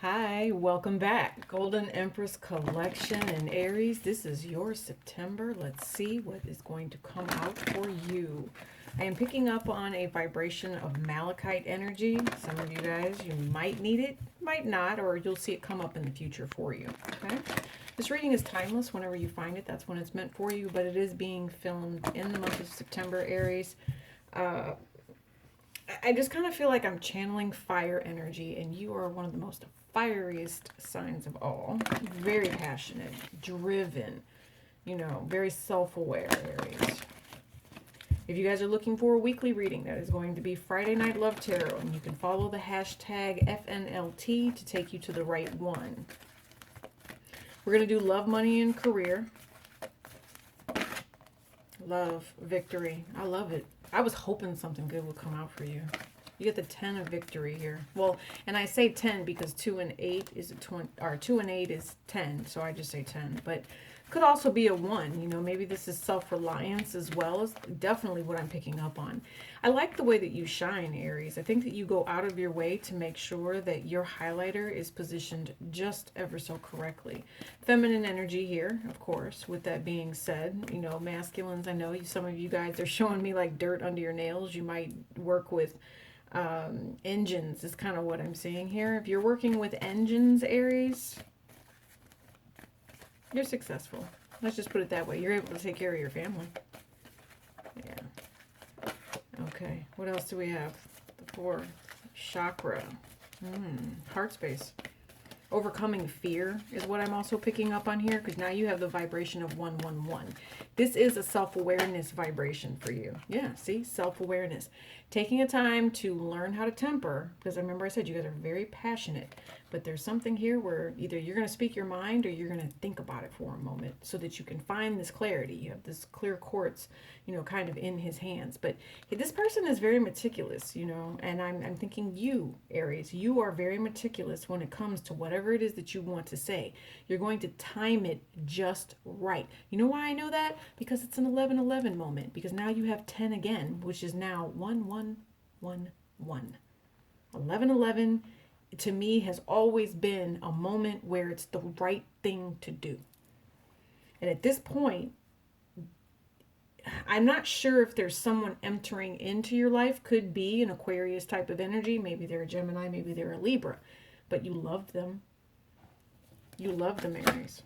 Hi, welcome back. Golden Empress collection and Aries. This is your September. Let's see what is going to come out for you. I am picking up on a vibration of malachite energy. Some of you guys, you might need it, might not, or you'll see it come up in the future for you. Okay. This reading is timeless. Whenever you find it, that's when it's meant for you, but it is being filmed in the month of September, Aries. I just kind of feel like I'm channeling fire energy, and you are one of the most fieriest signs of all. Very passionate, driven, very self-aware, Aries. If you guys are looking for a weekly reading, that is going to be Friday Night Love Tarot, and you can follow the hashtag FNLT to take you to the right one. We're going to do love, money, and career. Love, victory. I love it. I was hoping something good would come out for you. You get the 10 of victory here. Well, and I say 10 because 2 and 8 is a 20, or 2 and 8 is 10, so I just say 10. But could also be a 1. Maybe this is self-reliance as well as definitely what I'm picking up on. I like the way that you shine, Aries. I think that you go out of your way to make sure that your highlighter is positioned just ever so correctly. Feminine energy here, of course. With that being said, masculines, I know some of you guys are showing me like dirt under your nails. You might work with engines is kind of what I'm seeing here. If you're working with engines, Aries, you're successful. Let's just put it that way. You're able to take care of your family. Yeah. Okay. What else do we have? The 4. Chakra. Heart space. Overcoming fear is what I'm also picking up on here, because now you have the vibration of 111. This is a self-awareness vibration for you. Yeah, see? Self-awareness. Taking a time to learn how to temper, because I remember I said you guys are very passionate, but there's something here where either you're going to speak your mind or you're going to think about it for a moment so that you can find this clarity. You have this clear quartz, kind of in his hands. But this person is very meticulous, and I'm thinking you, Aries, you are very meticulous when it comes to whatever it is that you want to say. You're going to time it just right. You know why I know that? Because it's an 11-11 moment, because now you have 10 again, which is now 1-1-1-1. 11-11 to me has always been a moment where it's the right thing to do. And at this point, I'm not sure if there's someone entering into your life. Could be an Aquarius type of energy. Maybe they're a Gemini, maybe they're a Libra. But you love them. You love them, Aries.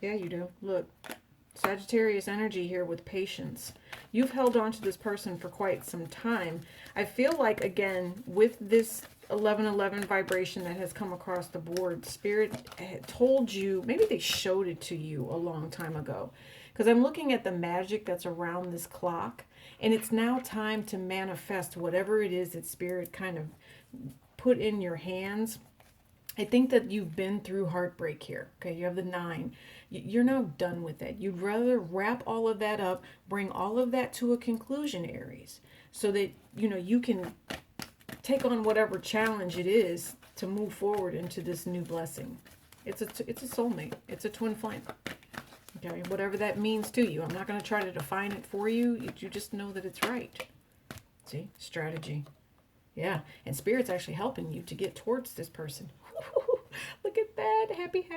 Yeah, you do. Look, Sagittarius energy here with patience. You've held on to this person for quite some time. I feel like, again, with this 11-11 vibration that has come across the board, Spirit had told you, maybe they showed it to you a long time ago. Because I'm looking at the magic that's around this clock, and it's now time to manifest whatever it is that Spirit kind of put in your hands. I think that you've been through heartbreak here. Okay, you have the 9. You're now done with that. You'd rather wrap all of that up, bring all of that to a conclusion, Aries, so that, you can take on whatever challenge it is to move forward into this new blessing. It's a soulmate. It's a twin flame. Okay, whatever that means to you. I'm not going to try to define it for you. You just know that it's right. See? Strategy. Yeah, and Spirit's actually helping you to get towards this person. Look at that. Happy.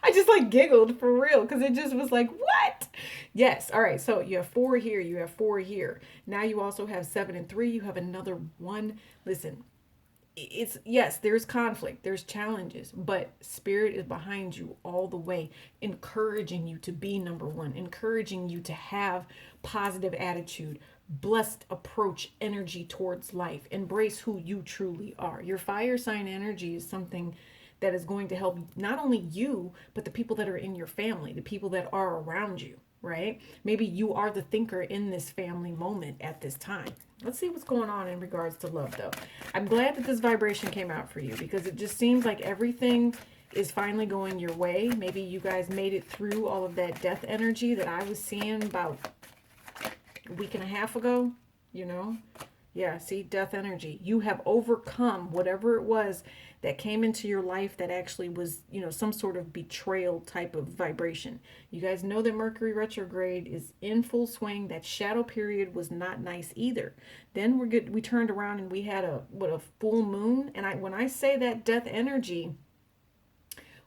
I just giggled for real, because it just was like, what? Yes. All right. So you have 4 here. You have 4 here. Now you also have 7 and 3. You have another 1. Listen, yes, there's conflict, there's challenges, but Spirit is behind you all the way, encouraging you to be number 1, encouraging you to have positive attitude, blessed approach, energy towards life, embrace who you truly are. Your fire sign energy is something that is going to help not only you, but the people that are in your family, the people that are around you, right? Maybe you are the thinker in this family moment at this time. Let's see what's going on in regards to love, though. I'm glad that this vibration came out for you, because it just seems like everything is finally going your way. Maybe you guys made it through all of that death energy that I was seeing about a week and a half ago. Yeah, see, death energy. You have overcome whatever it was that came into your life that actually was, some sort of betrayal type of vibration. You guys know that Mercury retrograde is in full swing. That shadow period was not nice either. Then we turned around and we had a full moon. And when I say that death energy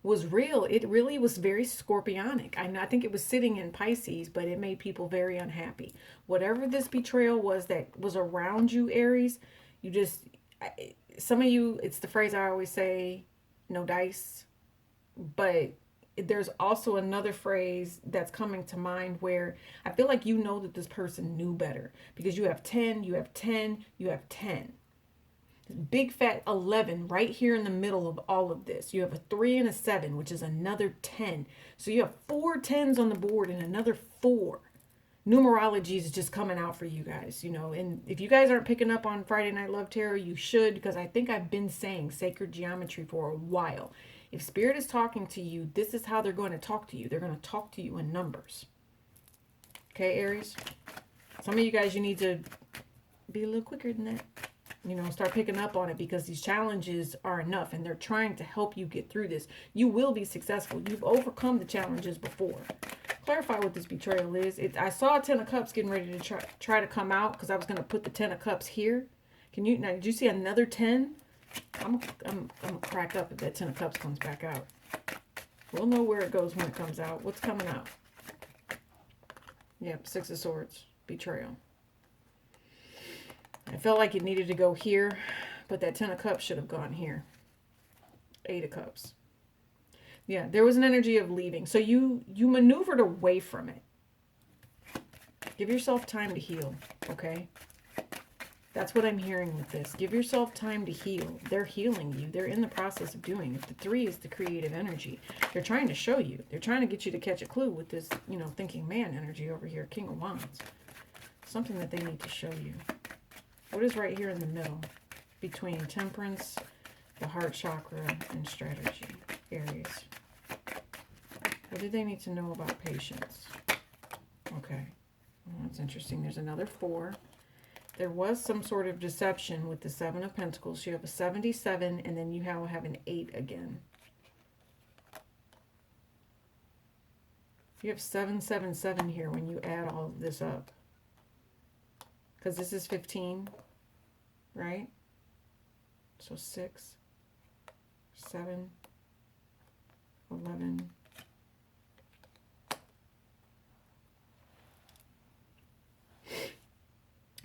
was real, it really was very scorpionic. I think it was sitting in Pisces, but it made people very unhappy. Whatever this betrayal was that was around you, Aries, you just, some of you, it's the phrase I always say, no dice. But there's also another phrase that's coming to mind where I feel like you know that this person knew better, because you have 10, you have 10, you have 10. Big fat 11 right here in the middle of all of this. You have a 3 and a 7, which is another 10. So you have 4 10s on the board and another 4. Numerology is just coming out for you guys, and if you guys aren't picking up on Friday Night Love Tarot, you should, because I think I've been saying sacred geometry for a while. If Spirit is talking to you, this is how they're going to talk to you. They're going to talk to you in numbers. Okay, Aries? Some of you guys, you need to be a little quicker than that. Start picking up on it, because these challenges are enough and they're trying to help you get through this. You will be successful. You've overcome the challenges before. Clarify what this betrayal is. I saw a 10 of Cups getting ready to try to come out, because I was going to put the 10 of Cups here. Now, did you see another 10? I'm gonna crack up if that 10 of Cups comes back out. We'll know where it goes when it comes out. What's coming out? Yep, 6 of Swords. Betrayal. I felt like it needed to go here, but that 10 of Cups should have gone here. 8 of Cups. Yeah, there was an energy of leaving. So you maneuvered away from it. Give yourself time to heal, okay? That's what I'm hearing with this. Give yourself time to heal. They're healing you. They're in the process of doing it. The 3 is the creative energy. They're trying to show you. They're trying to get you to catch a clue with this, thinking man energy over here, King of Wands. Something that they need to show you. What is right here in the middle between Temperance, the heart chakra, and strategy, Aries? What do they need to know about patience? Okay. Well, that's interesting. There's another 4. There was some sort of deception with the 7 of Pentacles. You have a 77, and then you have an 8 again. You have 777 here when you add all of this up. Because this is 15, right? So 6, 7, 11.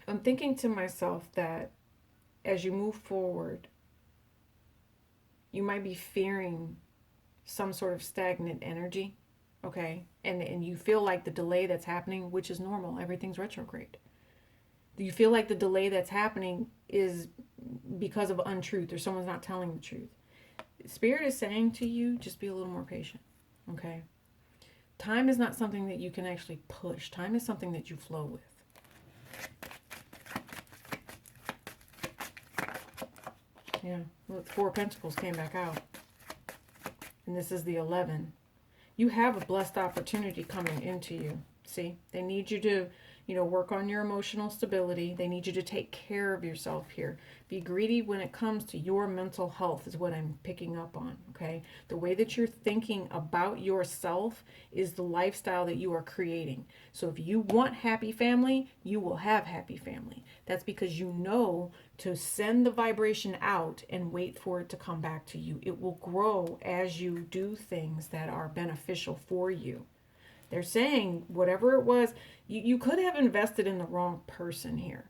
I'm thinking to myself that as you move forward, you might be fearing some sort of stagnant energy, okay? And you feel like the delay that's happening, which is normal, everything's retrograde. You feel like the delay that's happening is because of untruth, or someone's not telling the truth. Spirit is saying to you, just be a little more patient, okay? Time is not something that you can actually push. Time is something that you flow with. Yeah, look, 4 of Pentacles came back out. And this is the 11. You have a blessed opportunity coming into you. See, they need you to, work on your emotional stability. They need you to take care of yourself here. Be greedy when it comes to your mental health is what I'm picking up on, okay? The way that you're thinking about yourself is the lifestyle that you are creating. So if you want happy family, you will have happy family. That's because you know to send the vibration out and wait for it to come back to you. It will grow as you do things that are beneficial for you. They're saying whatever it was, you could have invested in the wrong person here,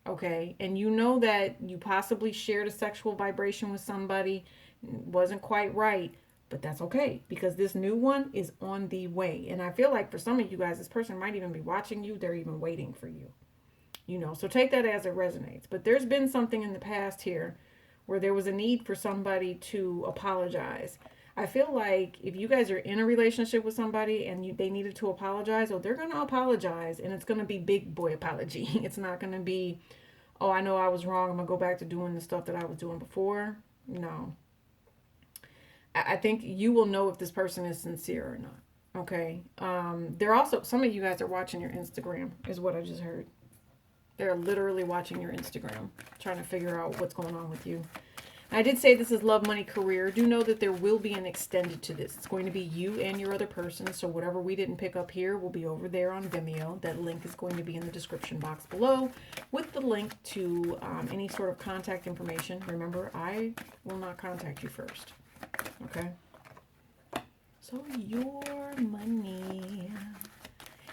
okay? And you know that you possibly shared a sexual vibration with somebody, wasn't quite right, but that's okay, because this new one is on the way. And I feel like for some of you guys, this person might even be watching you. They're even waiting for you, so take that as it resonates. But there's been something in the past here where there was a need for somebody to apologize. I feel like if you guys are in a relationship with somebody and they needed to apologize, they're going to apologize, and it's going to be big boy apology. It's not going to be, oh, I know I was wrong, I'm going to go back to doing the stuff that I was doing before. No. I think you will know if this person is sincere or not. Okay. They're also, some of you guys are watching your Instagram, is what I just heard. They're literally watching your Instagram, trying to figure out what's going on with you. I did say this is love, money, career. Do know that there will be an extended to this. It's going to be you and your other person. So whatever we didn't pick up here will be over there on Vimeo. That link is going to be in the description box below with the link to any sort of contact information. Remember, I will not contact you first. Okay? So your money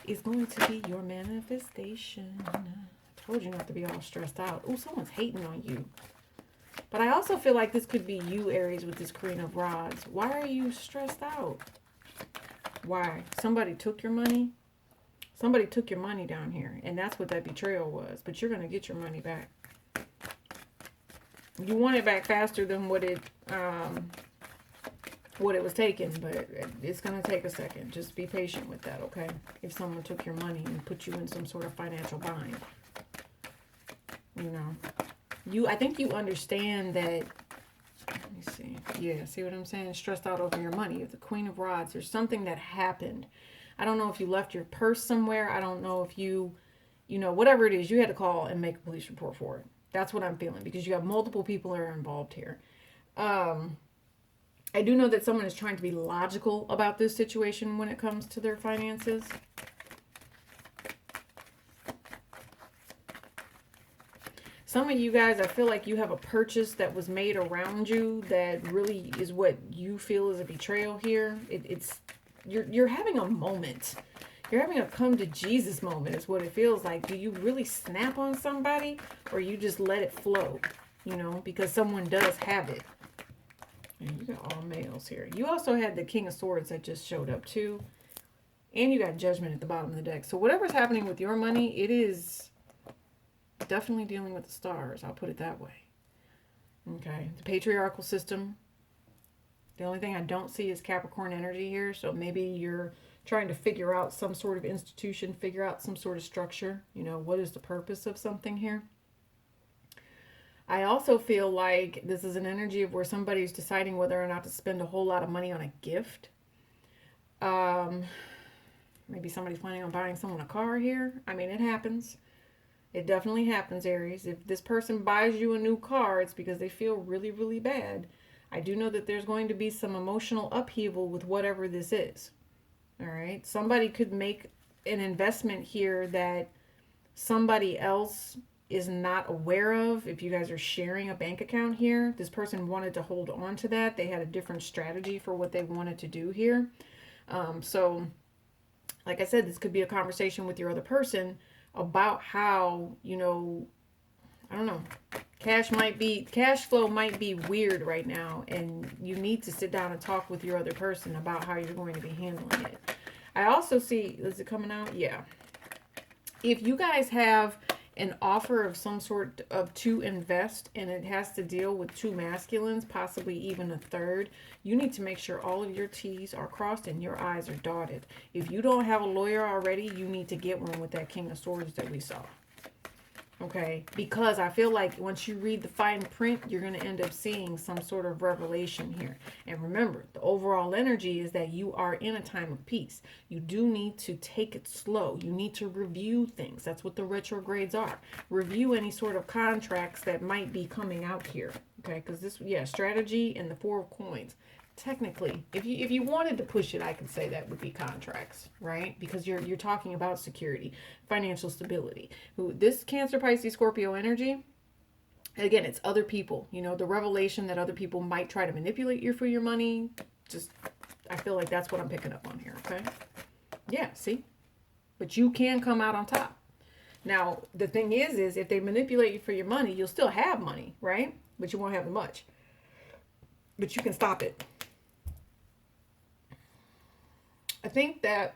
is going to be your manifestation. I told you not to be all stressed out. Oh, someone's hating on you. But I also feel like this could be you, Aries, with this Queen of Rods. Why are you stressed out? Why? Somebody took your money? Somebody took your money down here. And that's what that betrayal was. But you're going to get your money back. You want it back faster than what it was taken. But it's going to take a second. Just be patient with that, okay? If someone took your money and put you in some sort of financial bind. You know. I think you understand that. Let me see. Yeah, see what I'm saying? Stressed out over your money. The Queen of Rods. There's something that happened. I don't know if you left your purse somewhere. I don't know if you know, whatever it is, you had to call and make a police report for it. That's what I'm feeling because you have multiple people that are involved here. I do know that someone is trying to be logical about this situation when it comes to their finances. Some of you guys, I feel like you have a purchase that was made around you that really is what you feel is a betrayal here. You're having a moment. You're having a come to Jesus moment is what it feels like. Do you really snap on somebody or you just let it flow? You know, because someone does have it. And you got all males here. You also had the King of Swords that just showed up too. And you got Judgment at the bottom of the deck. So whatever's happening with your money, it is definitely dealing with the stars. I'll put it that way. Okay. The patriarchal system. The only thing I don't see is Capricorn energy here. So maybe you're trying to figure out some sort of institution, figure out some sort of structure. You know, what is the purpose of something here? I also feel like this is an energy of where somebody's deciding whether or not to spend a whole lot of money on a gift. Maybe somebody's planning on buying someone a car here. I mean, it happens. It definitely happens, Aries. If this person buys you a new car, it's because they feel really, really bad. I do know that there's going to be some emotional upheaval with whatever this is. All right. Somebody could make an investment here that somebody else is not aware of. If you guys are sharing a bank account here, this person wanted to hold on to that. They had a different strategy for what they wanted to do here. So, like I said, this could be a conversation with your other person about how, you know, I don't know, cash flow might be weird right now, and you need to sit down and talk with your other person about how you're going to be handling it. I also see, is it coming out? Yeah. If you guys have an offer of some sort of to invest and it has to deal with two masculines, possibly even a third, you need to make sure all of your T's are crossed and your I's are dotted. If you don't have a lawyer already, you need to get one with that King of Swords that we saw. Okay, because I feel like once you read the fine print, you're going to end up seeing some sort of revelation here. And remember, the overall energy is that you are in a time of peace. You do need to take it slow. You need to review things. That's what the retrogrades are. Review any sort of contracts that might be coming out here. Okay, because this, yeah, strategy and the Four of Coins. Technically, if you wanted to push it, I could say that would be contracts, right? Because you're talking about security, financial stability. This Cancer, Pisces, Scorpio energy, again, it's other people. You know, the revelation that other people might try to manipulate you for your money. Just, I feel like that's what I'm picking up on here, okay? Yeah, see? But you can come out on top. Now, the thing is if they manipulate you for your money, you'll still have money, right? But you won't have much. But you can stop it. I think that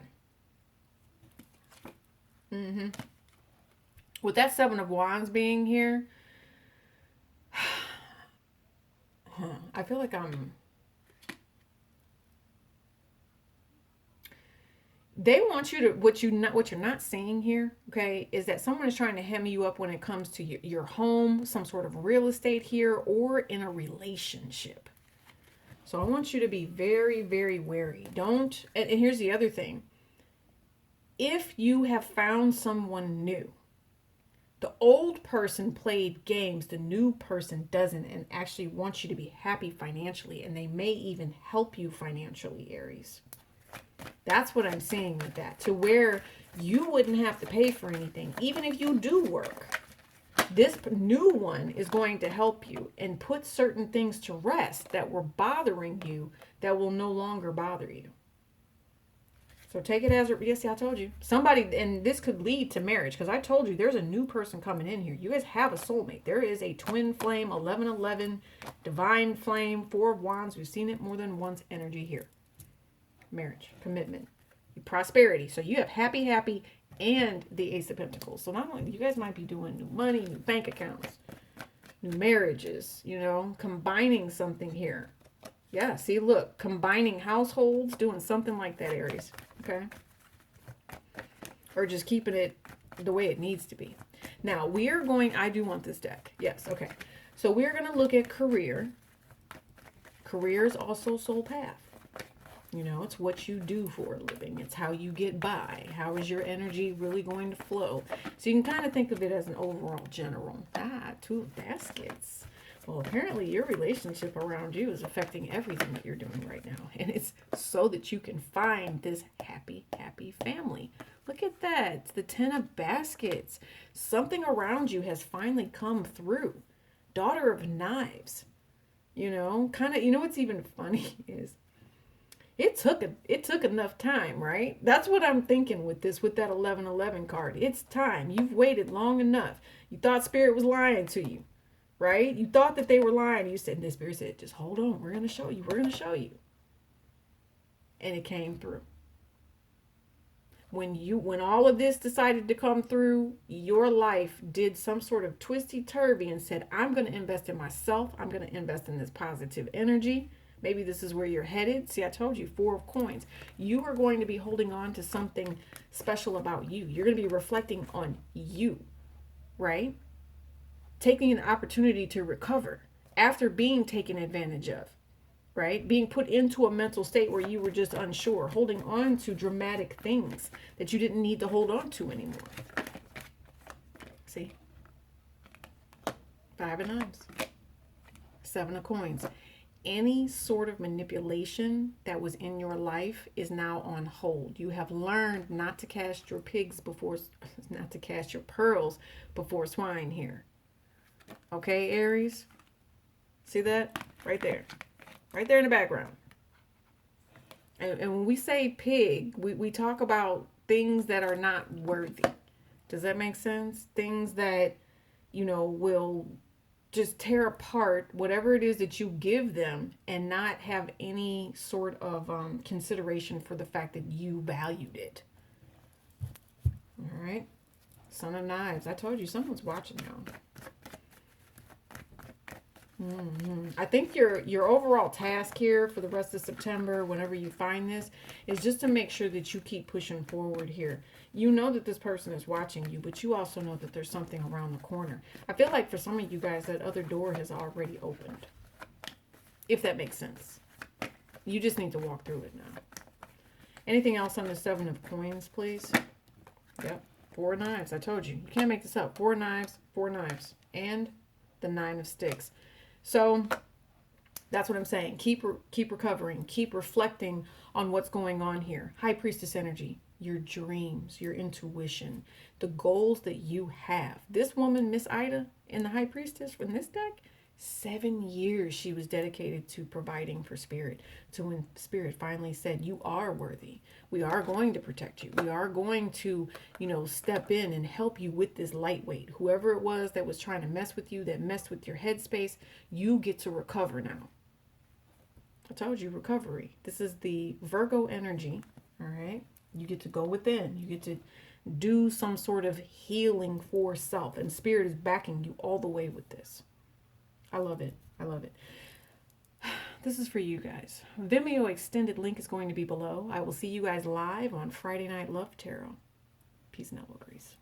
with that Seven of Wands being here, I feel like they want you to, what you're not seeing here, okay, is that someone is trying to hem you up when it comes to your home, some sort of real estate here, or in a relationship. So I want you to be very, very wary. Don't, and here's the other thing. If you have found someone new, The old person played games, the new person doesn't, and actually wants you to be happy financially, and they may even help you financially, Aries. That's what I'm seeing with that, to where you wouldn't have to pay for anything, even if you do work. This new one is going to help you and put certain things to rest that were bothering you that will no longer bother you. So take it as a, yes, I told you. Somebody, and this could lead to marriage, because I told you there's a new person coming in here. You guys have a soulmate. There is a twin flame, 1111, divine flame, 4 of wands. We've seen it more than once, energy here. Marriage, commitment, prosperity. So you have happy, happy, and the Ace of Pentacles. So not only, you guys might be doing new money, new bank accounts, new marriages, you know, combining something here. Yeah, see, look, combining households, doing something like that, Aries. Okay. Or just keeping it the way it needs to be. Now, we are going, I do want this deck. Yes, okay. So we're going to look at career. Career is also soul path. You know, it's what you do for a living. It's how you get by. How is your energy really going to flow? So you can kind of think of it as an overall general. 2 of baskets. Well, apparently your relationship around you is affecting everything that you're doing right now. And it's so that you can find this happy, happy family. Look at that. It's the 10 of baskets. Something around you has finally come through. Daughter of knives. You know, kind of, you know what's even funny is it took enough time, right? That's what I'm thinking with this, with that 1111 card. It's time. You've waited long enough. You thought Spirit was lying to you. Right? You thought that they were lying. You said, and the Spirit said, just hold on. We're going to show you. We're going to show you. And it came through. When all of this decided to come through, your life did some sort of twisty-turvy and said, I'm going to invest in myself. I'm going to invest in this positive energy. Maybe this is where you're headed. See, I told you, 4 of coins. You are going to be holding on to something special about you. You're going to be reflecting on you, right? Taking an opportunity to recover after being taken advantage of, right? Being put into a mental state where you were just unsure, holding on to dramatic things that you didn't need to hold on to anymore. See? 5 of knives. 7 of coins. Any sort of manipulation that was in your life is now on hold. You have learned not to cast your not to cast your pearls before swine here. Okay, Aries? See that? Right there. Right there in the background. And when we say pig, we talk about things that are not worthy. Does that make sense? Things that, you know, will just tear apart whatever it is that you give them and not have any sort of consideration for the fact that you valued it. All right. Son of Knives. I told you someone's watching now. I think your overall task here for the rest of September, whenever you find this, is just to make sure that you keep pushing forward here. You know that this person is watching you, but you also know that there's something around the corner. I feel like for some of you guys, that other door has already opened. If that makes sense. You just need to walk through it now. Anything else on the 7 of coins, please? Yep. 4 knives. I told you. You can't make this up. 4 knives, 4 knives. And the 9 of sticks. So that's what I'm saying. Keep recovering. Keep reflecting on what's going on here. High Priestess energy. Your dreams, your intuition, the goals that you have. This woman, Miss Ida, in the High Priestess from this deck, 7 years she was dedicated to providing for Spirit. So when Spirit finally said, you are worthy, we are going to protect you, we are going to, you know, step in and help you with this lightweight. Whoever it was that was trying to mess with you, that messed with your headspace, you get to recover now. I told you, recovery. This is the Virgo energy, all right? You get to go within. You get to do some sort of healing for self. And Spirit is backing you all the way with this. I love it. I love it. This is for you guys. Vimeo extended link is going to be below. I will see you guys live on Friday Night Love Tarot. Peace and love, Aries.